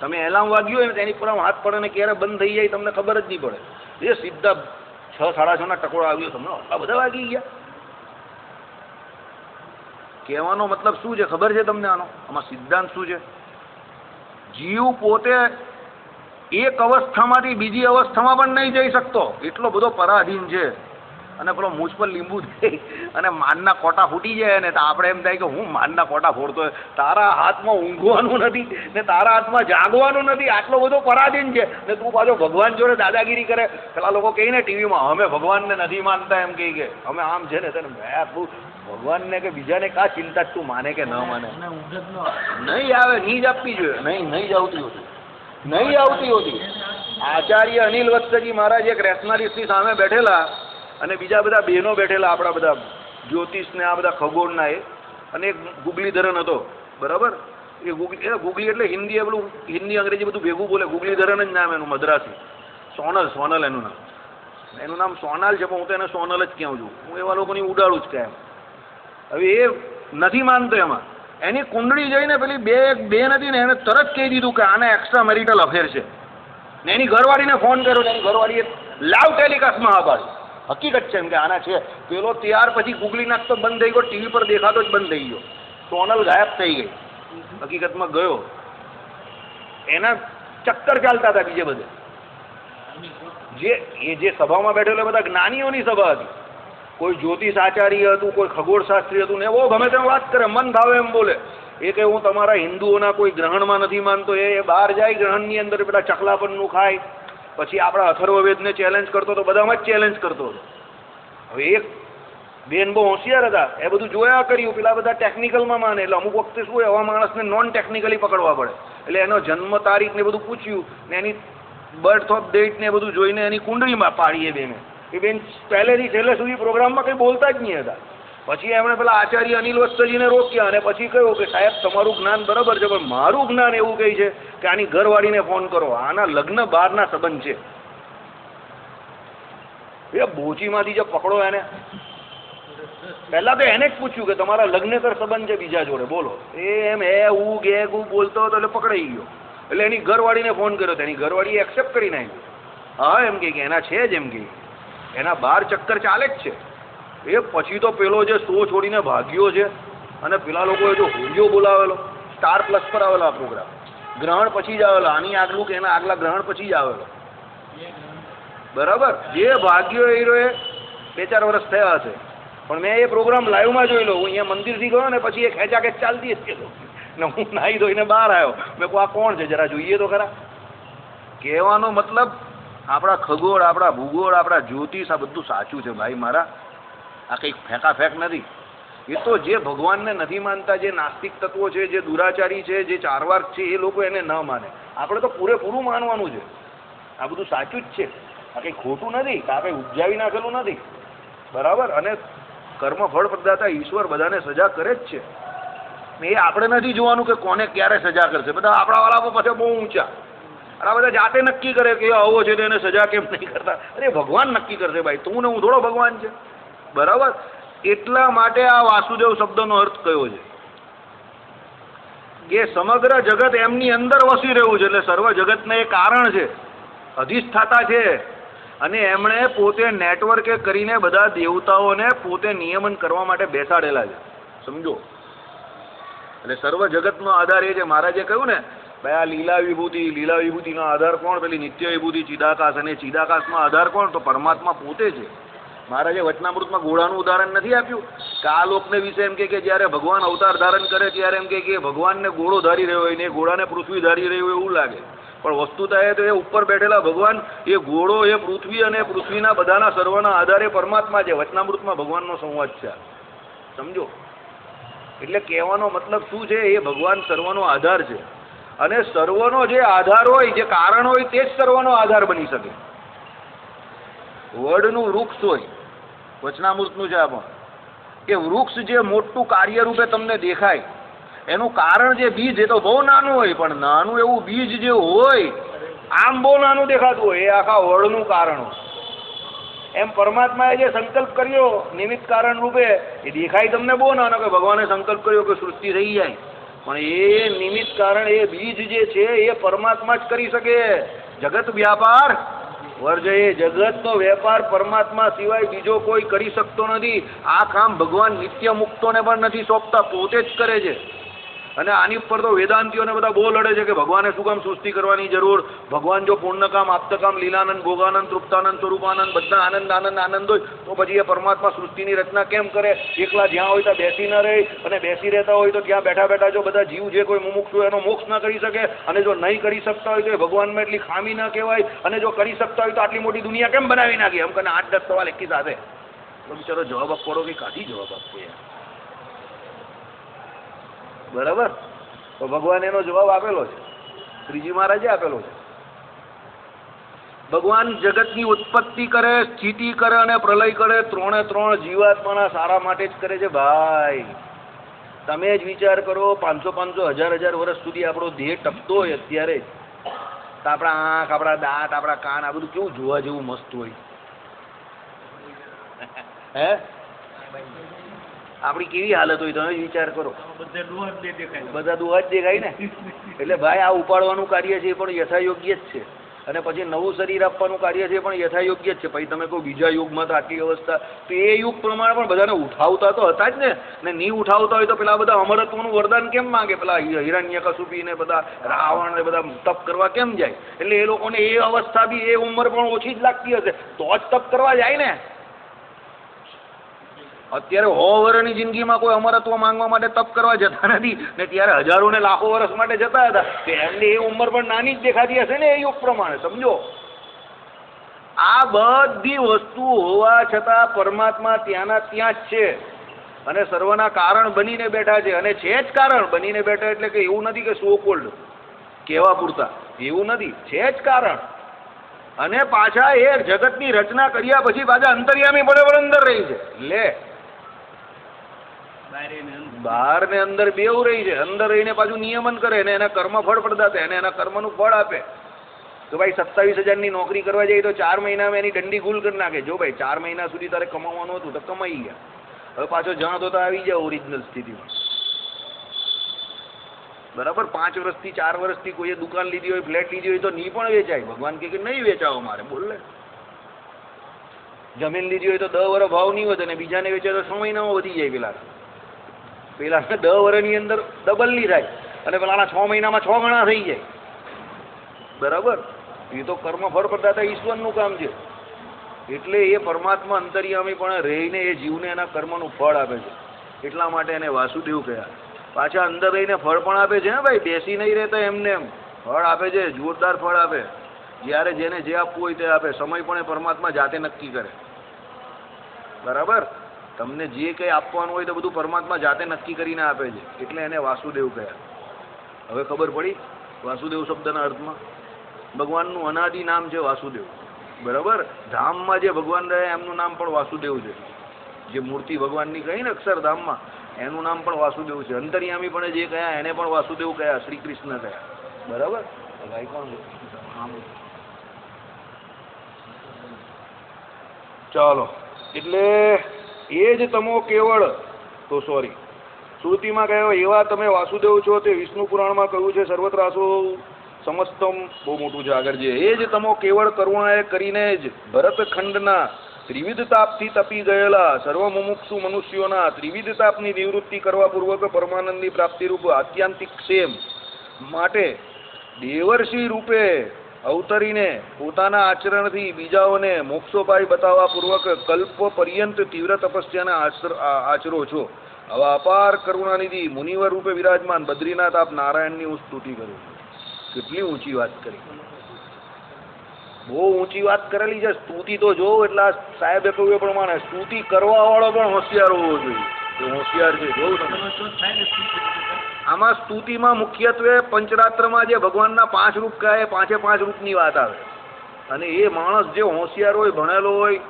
તમે એલાર્મ વાગ્યો હોય ને તેની પર હાથ પડે ને ક્યારે બંધ થઈ જાય તમને ખબર જ નહીં પડે. એ સીધા 6, 6:30 ટકોરા આવ્યો તમને, આ બધા વાગી ગયા. કહેવાનો મતલબ શું છે ખબર છે તમને? આમાં સિદ્ધાંત શું છે? જીવ પોતે એક અવસ્થામાંથી બીજી અવસ્થામાં પણ નહીં જઈ શકતો, એટલો બધો પરાધીન છે. અને પેલો મૂછ પર લીંબુ દે અને માનના કોટા ફૂટી જાય ને તો આપણે એમ થાય કે હું માનના કોટા ફોડતો હોય. તારા હાથમાં ઊંઘવાનું નથી ને તારા હાથમાં જાગવાનું નથી, આટલો બધો પરાધીન છે ને તું પાછો ભગવાન જોડે દાદાગીરી કરે. પેલા લોકો કહે ને ટીવીમાં, અમે ભગવાનને નથી માનતા, એમ કહે કે અમે આમ છે ને તને ભગવાનને કે બીજાને કા ચિંતા તું માને કે ન માને. નહીં આવે, નહીં જ આપવી જોઈએ, નહીં જ આવતી હોતી, નહીં આવતી હોતી. આચાર્ય અનિલ વત્સજી મહારાજ એક રેશનાલિસ્ટની સામે બેઠેલા અને બીજા બધા બહેનો બેઠેલા, આપણા બધા જ્યોતિષ ને આ બધા ખગોળના એ, અને એક ગુગલીધરન હતો, બરાબર. એ ગુગલી એટલે હિન્દી, એ પેલું હિન્દી અંગ્રેજી બધું ભેગું બોલે. ગુગલીધરન જ નામ એનું, મદ્રાસી. સોનલ એનું નામ. એનું નામ સોનાલ છે, પણ હું તો એને સોનલ જ કહું છું. હું એવા લોકોની ઉડાડું જ કાયમ. હવે એ નથી માનતો એમાં. એની કુંડળી જોઈને પેલી બે નથી ને એને તરત કહી દીધું કે આને એક્સ્ટ્રા મેરિટલ અફેર છે. ને એની ઘરવાળીને ફોન કર્યો ને એની ઘરવાળીએ લાઈવ ટેલિકાસ્ટમાં આપાડ્યું. હકીકત છે એમ કે આના છે. પેલો ત્યાર પછી ગુગલી નાખતો બંધ થઈ ગયો, ટીવી પર દેખાતો જ બંધ થઈ ગયો. સોનલ ગાયબ થઈ ગઈ. હકીકતમાં ગયો, એના ચક્કર ચાલતા હતા બીજે બધે. જે સભામાં બેઠેલો બધા જ્ઞાનીઓની સભા હતી. કોઈ જ્યોતિષ આચાર્ય હતું, કોઈ ખગોળશાસ્ત્રી હતું, ને એવો ગમે તેમ વાત કરે, મન ભાવે એમ બોલે. એ કે હું તમારા હિન્દુઓના કોઈ ગ્રહણમાં નથી માનતો. એ બહાર જાય ગ્રહણની અંદર પેલા ચકલાપનનું ખાય. પછી આપણા અથર્વવેદને ચેલેન્જ કરતો તો બધામાં જ ચેલેન્જ કરતો હતો. હવે એક બેન બહુ હોશિયાર હતા, એ બધું જોયા કર્યું. પેલા બધા ટેકનિકલમાં માને, એટલે અમુક વખતે શું એવા માણસને નોન ટેકનિકલી પકડવા પડે. એટલે એનો જન્મ તારીખ ને બધું પૂછ્યું ને એની બર્થ ઓફ ડેટ ને બધું જોઈને એની કુંડળીમાં પાડી. એ બેન પહેલેથી છેલ્લે સુધી પ્રોગ્રામમાં કંઈ બોલતા જ નહીં હતા. પછી એમણે પેલા આચાર્ય અનિલ વત્સજીને રોક્યા અને પછી કહ્યું કે સાહેબ તમારું જ્ઞાન બરાબર છે, પણ મારું જ્ઞાન એવું કહે છે કે આની ઘરવાળીને ફોન કરો, આના લગ્ન બહારના સંબંધ છે. એ બોચીમાંથી જે પકડો એને, પહેલા તો એને જ પૂછ્યું કે તમારા લગ્નેતર સંબંધ છે બીજા જોડે, બોલો. એમ ગે બોલતો હતો એટલે પકડાઈ ગયો. એટલે એની ઘરવાળીને ફોન કર્યો તો એની ઘરવાળીએ એક્સેપ્ટ કરી નાખ્યું. હા એમ કે એના છે જ, એમ કે એના 12 ચક્કર ચાલે જ છે. એ પછી તો પેલો જે શો છોડીને ભાગ્યો છે અને પેલા લોકોએ જો હોલિયો બોલાવેલો, સ્ટાર પ્લસ પર આવેલો આ પ્રોગ્રામ, ગ્રહણ પછી જ આવેલો, આની આગલું કે એના આગલા ગ્રહણ પછી જ આવેલો, બરાબર. જે ભાગ્યો એ 2-4 વર્ષ થયા હશે, પણ મેં એ પ્રોગ્રામ લાઈવમાં જોઈ લો. હું અહીંયા મંદિરથી ગયો ને પછી એ ખેંચાખેંચ ચાલતી જ ને હું નાહી ધોઈને બહાર આવ્યો. મેં કહું આ કોણ છે, જરા જોઈએ તો ખરા. કહેવાનો મતલબ આપણા ખગોળ, આપણા ભૂગોળ, આપણા જ્યોતિષ, આ બધું સાચું છે ભાઈ મારા. આ કંઈક ફેંકાફેંક નથી. એ તો જે ભગવાનને નથી માનતા, જે નાસ્તિક તત્વો છે, જે દુરાચારી છે, જે ચારવાક છે, એ લોકો એને ન માને. આપણે તો પૂરેપૂરું માનવાનું છે. આ બધું સાચું જ છે, આ કંઈ ખોટું નથી, આ કંઈ ઉપજાવી નાખેલું નથી, બરાબર. અને કર્મફળ પ્રદાતા ઈશ્વર બધાને સજા કરે જ છે. એ આપણે નથી જોવાનું કે કોને ક્યારે સજા કરશે. બધા આપણા વાળા પછી બહુ ઊંચા, આ બધા જાતે નક્કી કરે કે આવો છે તો એને સજા કેમ નહીં કરતા. અરે ભગવાન નક્કી કરશે ભાઈ, તું ને હું થોડો ભગવાન છે, બરાબર. એટલા માટે આ વાસુદેવ શબ્દનો અર્થ કયો છે કે સમગ્ર જગત એમની અંદર વસી રહ્યું છે, એટલે સર્વ જગતને એ કારણ છે, અધિષ્ઠાતા છે. અને એમણે પોતે નેટવર્કે કરીને બધા દેવતાઓને પોતે નિયમન કરવા માટે બેસાડેલા છે, સમજો. એટલે સર્વ જગતનો આધાર એ છે. મહારાજે કહ્યું ને ભાઈ આ લીલા વિભૂતિનો આધાર કોણ? પેલી નિત્ય વિભૂતિ ચિદાકાશ, અને ચિદાકાશમાં આધાર કોણ? તો પરમાત્મા પોતે છે. મહારાજે વચનામૃતમાં ઘોડાનું ઉદાહરણ નથી આપ્યું કે આ લોકને વિશે એમ કે જ્યારે ભગવાન અવતાર ધારણ કરે ત્યારે એમ કે ભગવાનને ઘોડો ધારી રહ્યો હોય ને એ ઘોડાને પૃથ્વી ધારી રહ્યું હોય એવું લાગે, પણ વસ્તુતા એ તો એ ઉપર બેઠેલા ભગવાન, એ ઘોડો, એ પૃથ્વી અને પૃથ્વીના બધાના સર્વના આધારે પરમાત્મા છે. વચનામૃતમાં ભગવાનનો સંવાદ છે, સમજો. એટલે કહેવાનો મતલબ શું છે? એ ભગવાન સર્વનો આધાર છે. અને સર્વનો જે આધાર હોય, જે કારણ હોય, તે જ સર્વનો આધાર બની શકે. વડનું વૃક્ષ હોય, વચનામૃતનું છે આમાં, એ વૃક્ષ જે મોટું કાર્ય રૂપે તમને દેખાય, એનું કારણ જે બીજ, એ તો બહુ નાનું હોય, પણ નાનું એવું બીજ જે હોય, આમ બહુ નાનું દેખાતું હોય, એ આખા વડનું કારણ હોય. એમ પરમાત્માએ જે સંકલ્પ કર્યો નિમિત્ત કારણ રૂપે, એ દેખાય તમને બહુ નાનો, કે ભગવાને સંકલ્પ કર્યો કે સૃષ્ટિ રહી જાય, પણ એ નિમિત્ત કારણ, એ બીજ જે છે એ પરમાત્મા જ કરી શકે. જગત વ્યાપાર વર્જયે, જગતનો વેપાર પરમાત્મા સિવાય બીજો કોઈ કરી શકતો નથી. આ કામ ભગવાન નિત્ય મુક્તોને પણ નથી સોંપતા, પોતે જ કરે છે. અને આની ઉપર તો વેદાંતિઓને બધા બહુ લડે છે કે ભગવાને શું કામ સૃષ્ટિ કરવાની જરૂર, ભગવાન જો પૂર્ણકામ આપતકામ લીલાનંદ ભોગાનંદ તૃપ્તાનંદ સ્વરૂપાનંદ બધા આનંદ આનંદ આનંદ હોય તો પછી એ પરમાત્મા સૃષ્ટિની રચના કેમ કરે? એકલા જ્યાં હોય ત્યાં બેસી ન રહે, અને બેસી રહેતા હોય તો ત્યાં બેઠા બેઠા જો બધા જીવ જે કોઈ મુમુક્ષુ એનો મોક્ષ ન કરી શકે, અને જો નહીં કરી શકતા હોય તો એ ભગવાનમાં એટલી ખામી ન કહેવાય, અને જો કરી શકતા હોય તો આટલી મોટી દુનિયા કેમ બનાવી નાખી? એમ કરીને 8-10 સવાલ એકી સાથે. તો બિચારો જવાબ આપવાનો કે કાઢી જવાબ આપવો યાર, બરાબર? તો ભગવાન એનો જવાબ આપેલો છે, શ્રીજી મહારાજે આપેલો છે. ભગવાન જગતની ઉત્પત્તિ કરે, સ્થિતિ કરે અને પ્રલય કરે, ત્રણે ત્રણ જીવાત્માના સારા માટે જ કરે છે ભાઈ. તમે જ વિચાર કરો, 500-500 1000 વર્ષ સુધી આપણો દેહ ટકતો હોય અત્યારે જ, તો આપણા આંખ, આપણા દાંત, આપણા કાન, આ બધું કેવું જોવા જેવું મસ્ત હોય. હે આપણી કેવી હાલત હોય તમે વિચાર કરો. બધા દુઆ જ દેખાય ને. એટલે ભાઈ આ ઉપાડવાનું કાર્ય છે એ પણ યથાયોગ્ય જ છે, અને પછી નવું શરીર આપવાનું કાર્ય છે એ પણ યથાયોગ્ય જ છે. પછી તમે કહો બીજા યુગમાં તો આટલી અવસ્થા, તો એ યુગ પ્રમાણે પણ બધાને ઉઠાવતા તો હતા જ ને નહીં ઉઠાવતા હોય તો પેલા બધા અમરત્વનું વરદાન કેમ માંગે? પેલા હિરણ્યકશુપી ને બધા રાવણ ને બધા તપ કરવા કેમ જાય? એટલે એ લોકોને એ અવસ્થા બી એ ઉંમર પણ ઓછી જ લાગતી હશે તો જ તપ કરવા જાય ને. અત્યારે 100 વર્ષની જિંદગીમાં કોઈ અમરત્વ માંગવા માટે તપ કરવા જતા નથી ને, ત્યારે હજારો ને લાખો વર્ષ માટે જતા હતા. તો એમને એ ઉંમર પણ નાની જ દેખાતી હશે ને એ યુગ પ્રમાણે. સમજો, આ બધી વસ્તુ હોવા છતાં પરમાત્મા ત્યાંના ત્યાં જ છે, અને સર્વના કારણ બનીને બેઠા છે, અને છે જ કારણ બનીને બેઠા. એટલે કે એવું નથી કે સો કોલ્ડ કહેવા પૂરતા, એવું નથી, છે જ કારણ. અને પાછા એ જગતની રચના કર્યા પછી પાછા અંતર્યામી બળે અંદર રહી છે. લે, બહાર ને અંદર બેવ રહી છે. અંદર રહીને પાછું નિયમન કરે ને એના કર્મ ફળ પ્રદાતા, એને એના કર્મનું ફળ આપે. તો ભાઈ 27,000ની નોકરી કરવા જાય તો 4 મહિનામાં એની દંડી ગુલ કરી નાખે. જો ભાઈ 4 મહિના સુધી તારે કમાવાનું હતું તો કમાઈ ગયા, હવે પાછો જ્યાં તો આવી જાય ઓરિજિનલ સ્થિતિમાં. બરાબર? 5 વર્ષથી 4 વર્ષથી કોઈએ દુકાન લીધી હોય, ફ્લેટ લીધી હોય તો નહીં પણ વેચાય. ભગવાન કે નહીં વેચાવો મારે, બોલ લે. જમીન લીધી હોય તો 10 વર્ષ ભાવ નહીં વધે, અને બીજાને વેચાય તો 6 મહિનામાં વધી જાય. પેલા 10 વર્ષની અંદર ડબલ ની થાય, અને પેલાના 6 મહિનામાં 6 ગણા થઈ જાય. બરાબર? એ તો કર્મ ફળ પ્રદાતા ઈશ્વરનું કામ છે. એટલે એ પરમાત્મા અંતર્યામી પણ રહીને એ જીવને એના કર્મનું ફળ આપે છે. એટલા માટે એને વાસુદેવ કહ્યા. પાછા અંદર રહીને ફળ પણ આપે છે ને ભાઈ, બેસી નહીં રહેતા એમને એમ ફળ આપે છે, જોરદાર ફળ આપે. જ્યારે જેને જે આપવું હોય તે આપે. સમય પણ એ પરમાત્મા જાતે નક્કી કરે. બરાબર? તમને જે કંઈ આપવાનું હોય તો બધું પરમાત્મા જાતે નક્કી કરીને આપે છે. એટલે એને વાસુદેવ કહ્યા. હવે ખબર પડી વાસુદેવ શબ્દના અર્થમાં? ભગવાનનું અનાદિ નામ છે વાસુદેવ. બરાબર? ધામમાં જે ભગવાન રહ્યા એમનું નામ પણ વાસુદેવ છે. જે મૂર્તિ ભગવાનની કહી ને અક્ષરધામમાં, એનું નામ પણ વાસુદેવ છે. અંતર્યામી પણ જે કહ્યા એને પણ વાસુદેવ કહ્યા, શ્રી કૃષ્ણ કહ્યા. બરાબર? ભાઈ કોણ? ચાલો, એટલે એ જ તમો કેવળ, તો સોરી, શ્રુતિમાં કહ્યો એવા તમે વાસુદેવ છો, તે વિષ્ણુ પુરાણમાં કહ્યું છે. સર્વત્રાસો સમસ્તમ, બહુ મોટું છે આગળ જે. એ જ તમો કેવળ કરુણાએ કરીને જ ભરતખંડના ત્રિવિધ તાપથી તપી ગયેલા સર્વ મુમુક્ષુ મનુષ્યોના ત્રિવિધ તાપની નિવૃત્તિ કરવા પૂર્વક પરમાનંદની પ્રાપ્તિરૂપ આત્યંતિક ક્ષેમ માટે દેવર્ષિ રૂપે અવતરીને પોતાના આચરણથી બીજાઓને મોક્ષોપાય બતાવવા પૂર્વક કલ્પ પર્યંત તીવ્ર તપસ્યાના આચરો છો. આવા અપાર કરુણાનિધિ મુનિવર રૂપે વિરાજમાન બદ્રીનાથ આપ નારાયણની હું સ્તુતિ કરું છું. કેટલી ઊંચી વાત કરી, બહુ ઊંચી વાત કરેલી છે. સ્તુતિ તો જોવો એટલે આ સાહેબે કહ્યું એ પ્રમાણે સ્તુતિ કરવા વાળો પણ હોશિયાર હોવો જોઈએ. એ હોશિયાર છે, જોવું તમે. આમાં સ્તુતિમાં મુખ્યત્વે પંચરાત્રમાં જે ભગવાનના 5 રૂપ કહે, 5 રૂપની વાત આવે. અને એ માણસ જે હોશિયાર હોય, ભણેલો હોય,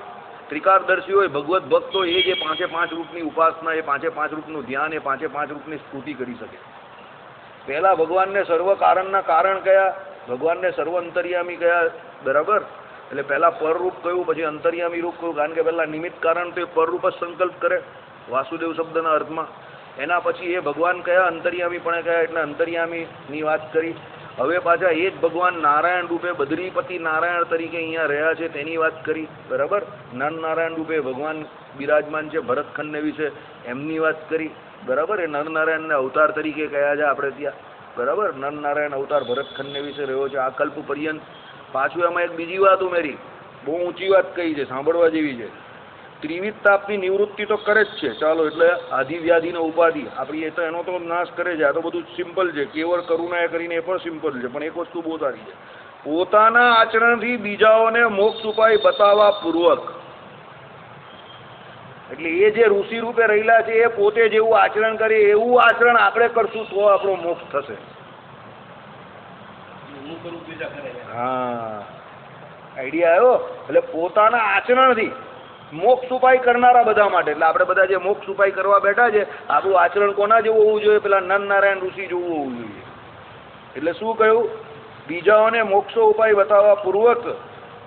ત્રિકારદર્શી હોય, ભગવત ભક્ત હોય, એ જે 5 રૂપની ઉપાસના, એ 5 રૂપનું ધ્યાન, એ 5 રૂપની સ્તુતિ કરી શકે. પહેલા ભગવાનને સર્વ કારણના કારણ કયા, ભગવાનને સર્વ અંતર્યામી કયા. બરાબર? એટલે પહેલા પરરૂપ કહ્યું, પછી અંતર્યામી રૂપ કહ્યું. કારણ કે પહેલા નિમિત્ત કારણ તો એ પરરૂપ જ સંકલ્પ કરે વાસુદેવ શબ્દના અર્થમાં. એના પછી એ ભગવાન કયા, અંતર્યામી પણ કયા, એટલે અંતર્યામીની વાત કરી. હવે પાછા એ જ ભગવાન નારાયણ રૂપે બદ્રીપતિ નારાયણ તરીકે અહીંયા રહ્યા છે તેની વાત કરી, બરાબર. નર નારાયણ રૂપે ભગવાન બિરાજમાન છે ભરતખંડને વિશે એમની વાત કરી, બરાબર. એ નરનારાયણને અવતાર તરીકે કયા છે આપણે ત્યાં, બરાબર. નરનારાયણ અવતાર ભરતખંડને વિશે રહ્યો છે આ કલ્પ પર્યંત. પાછું એમાં એક બીજી વાત ઉમેરી, બહુ ઊંચી વાત કહી છે, સાંભળવા જેવી છે. ત્રિવિધ તાપની નિવૃત્તિ તો કરે જ છે, ચાલો, એટલે આધિવ્યાધિ ને ઉપાધિ આપણી એ તો એનો તો નાશ કરે છે. આ તો બધું સિમ્પલ છે, કેવળ કરુણા કરીને એ પણ સિમ્પલ છે. પણ એક વસ્તુ બહુ સારી છે, પોતાના આચરણથી બીજાઓને મોક્ષ ઉપાય બતાવવા પૂર્વક. એટલે એ જે ઋષિ રૂપે રહેલા છે એ પોતે જેવું આચરણ કરે એવું આચરણ આપણે કરશું તો આપણો મોક્ષ થશે. હા, આઈડિયા આવ્યો. એટલે પોતાના આચરણથી મોક્ષ ઉપાય કરનારા બધા માટે, એટલે આપણે બધા જે મોક્ષ ઉપાય કરવા બેઠા છે આપણું આચરણ કોના જેવું હોવું જોઈએ? પેલા નરનારાયણ ઋષિ જેવું હોવું જોઈએ. એટલે શું કહ્યું? બીજાઓને મોક્ષો ઉપાય બતાવવા પૂર્વક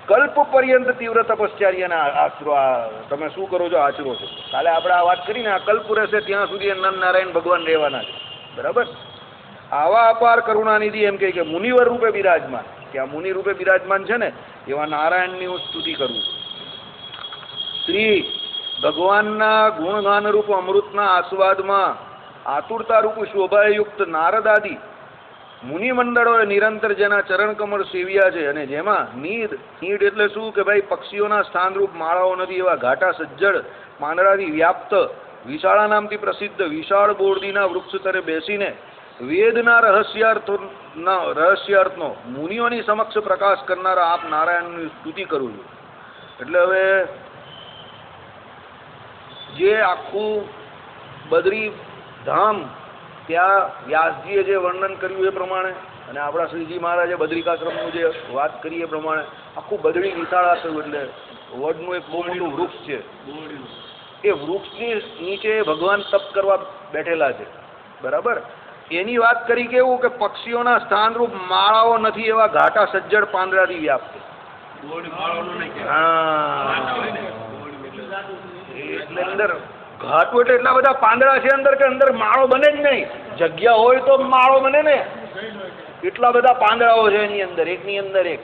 કલ્પ પર્યંત તીવ્ર તપશ્ચર્યાના આશરો. તમે શું કરો છો? આચરો છો. કાલે આપણે આ વાત કરીને આ કલ્પ રહેશે ત્યાં સુધી નરનારાયણ ભગવાન રહેવાના છે, બરાબર. આવા અપાર કરુણાનિધિ એમ કે મુનિવર રૂપે બિરાજમાન, કે આ મુનિ રૂપે બિરાજમાન છે ને એવા નારાયણની હું સ્તુતિ કરું છું. શ્રી ભગવાનના ગુણગાન રૂપ અમૃતના આસ્વાદમાં આતુરતા રૂપ શોભાયુક્ત નારદાદી મુનિમંડળોએ નિરંતર જેના ચરણ કમળ સેવ્યા છે અને જેમાં નીડ એટલે શું કે ભાઈ પક્ષીઓના સ્થાનરૂપ માળાઓ નથી એવા ઘાટા સજ્જડ પાંદડાથી વ્યાપ્ત વિશાળા નામથી પ્રસિદ્ધ વિશાળ બોરડીના વૃક્ષ તરે બેસીને વેદના રહસ્યાર્થનો મુનિઓની સમક્ષ પ્રકાશ કરનારા આપ નારાયણની સ્તુતિ કરું છું. એટલે હવે જે આખું બદ્રી ધામ ત્યાં વ્યાસજીએ જે વર્ણન કર્યું એ પ્રમાણે અને આપણા શ્રીજી મહારાજે બદ્રિકાશ્રમનું જે વાત કરી એ પ્રમાણે આખું બદડી વિશાળા થયું. એટલે વડનું એક બહુ મોટું વૃક્ષ છે, એ વૃક્ષની નીચે ભગવાન તપ કરવા બેઠેલા છે, બરાબર. એની વાત કરી કેવું કે પક્ષીઓના સ્થાનરૂપ માળાઓ નથી એવા ઘાટા સજ્જડ પાંદડાથી વ્યાપ્ત. એટલે અંદર ઘાટું એટલે એટલા બધા પાંદડા છે અંદર કે અંદર માળો બને જ નહીં. જગ્યા હોય તો માળો બને ને, એટલા બધા પાંદડાઓ છે એની અંદર, એકની અંદર એક,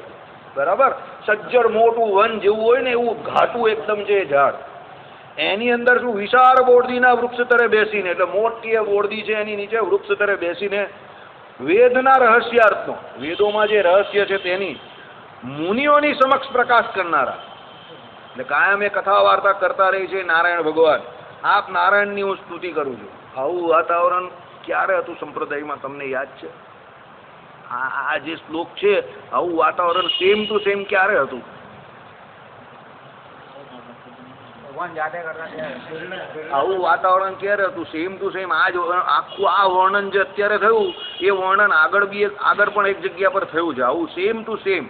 બરાબર. સજ્જડ મોટું વન જેવું હોય ને એવું ઘાટું એકદમ છે ઝાડ. એની અંદર શું વિશાળ બોરડીના વૃક્ષ તરે બેસીને, એટલે મોટી એ બોરડી છે એની નીચે વૃક્ષ તરે બેસીને વેદના રહસ્યાર્થનો, વેદોમાં જે રહસ્ય છે તેની મુનિઓની સમક્ષ પ્રકાશ કરનારા. એટલે કાયમ એ કથા વાર્તા કરતા રહી છે નારાયણ ભગવાન. આપ નારાયણની હું સ્તુતિ કરું છું. આવું વાતાવરણ ક્યારે હતું સંપ્રદાયમાં તમને યાદ છે? આ જે શ્લોક છે આવું વાતાવરણ સેમ ટુ સેમ ક્યારે હતું? આવું વાતાવરણ ક્યારે હતું સેમ ટુ સેમ? આ જ આખું આ વર્ણન જે અત્યારે થયું એ વર્ણન આગળ પણ એક જગ્યા પર થયું છે, આવું સેમ ટુ સેમ.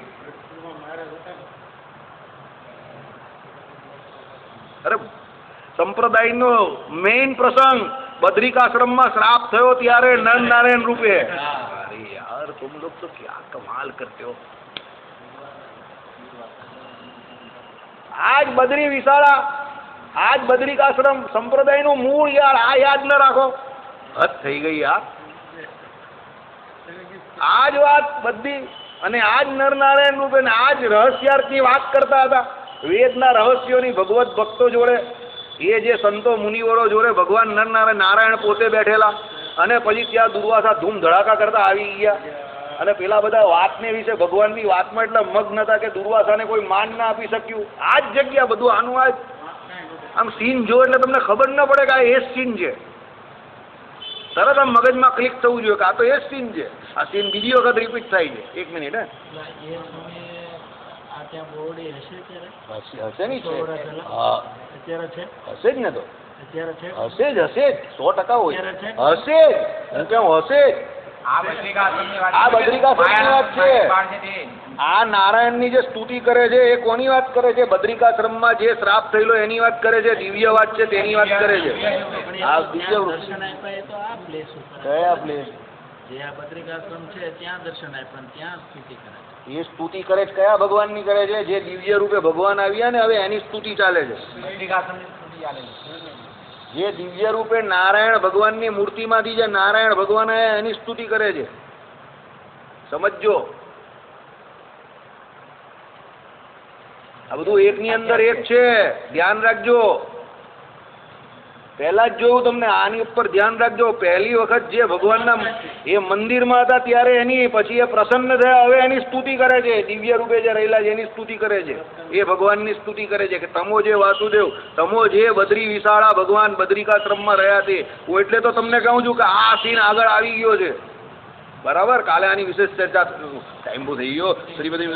અરે સંપ્રદાયનો મેઇન પ્રસંગ બદ્રિકાશ્રમમાં શ્રાપ થયો ત્યારે નરનારાયણ રૂપે. અરે યાર तुम लोग तो क्या कमाल करते हो. આજ બદ્રી વિશાળા, આજ બદ્રિકાશ્રમ સંપ્રદાયનું મૂળ યાર, આ યાદ ન રાખો, હદ થઈ ગઈ યાર. આજ વાત બધી અને આજ નરનારાયણ રૂપે આજ રહસ્યાર્થની વાત કરતા હતા. વેદના રહસ્યોની ભગવત ભક્તો જોડે, એ જે સંતો મુનિવરો જોડે ભગવાન નારાયણ પોતે બેઠેલા અને પછી ત્યાં દુર્વાસા ધૂમ ધડાકા કરતા આવી ગયા અને પેલા બધા વાતને વિશે ભગવાનની વાતમાં એટલા મગ્ન હતા કે દુર્વાસાને કોઈ માન ના આપી શક્યું. આ જ જગ્યા બધું આનું આમ સીન જો એટલે તમને ખબર ન પડે કે આ એ જ સીન છે. તરત આમ મગજમાં ક્લિક થવું જોઈએ કે આ તો એ જ સીન છે. આ સીન બીજી વખત રિપીટ થાય છે. એક મિનિટ હશે નહીં હશે જ ને, તો હશે જ 100% હોય, હશે જ. હું કેમ હશે જ. આ બદ્રિકાશ્રમની વાત છે. આ નારાયણની જે સ્તુતિ કરે છે એ કોની વાત કરે છે? બદ્રિકાશ્રમમાં જે શ્રાપ થયેલો એની વાત કરે છે, દિવ્ય વાત છે તેની વાત કરે છે. આ દિવ્ય કયા પ્લેસ? જે આ બદ્રિકાશ્રમ છે ત્યાં દર્શન આપ્યા, ત્યાં સ્તુતિ કરે. એ સ્તુતિ કરે છે કયા ભગવાનની કરે છે? જે દિવ્ય રૂપે ભગવાન આવ્યા ને હવે એની સ્તુતિ ચાલે છે. જે દિવ્ય રૂપે નારાયણ ભગવાનની મૂર્તિમાંથી જે નારાયણ ભગવાન આવ્યા એની સ્તુતિ કરે છે. સમજજો. આ બધું એકની અંદર એક છે, ધ્યાન રાખજો. પહેલા જ જોયું તમને, આની ઉપર ધ્યાન રાખજો. પહેલી વખત જે ભગવાનના એ મંદિરમાં હતા ત્યારે એની, પછી એ પ્રસન્ન થયા, હવે એની સ્તુતિ કરે છે. દિવ્ય રૂપે જે રહેલા છે એની સ્તુતિ કરે છે, એ ભગવાનની સ્તુતિ કરે છે કે તમો જે વાસુદેવ, તમો જે બદ્રી વિશાળા ભગવાન બદ્રિકાશ્રમમાં રહ્યા તે. હું એટલે તો તમને કહું છું કે આ સીન આગળ આવી ગયો છે. બરાબર, કાલે આની વિશેષ ચર્ચા. ટાઈમ બહુ થઈ ગયો. શ્રીપતિ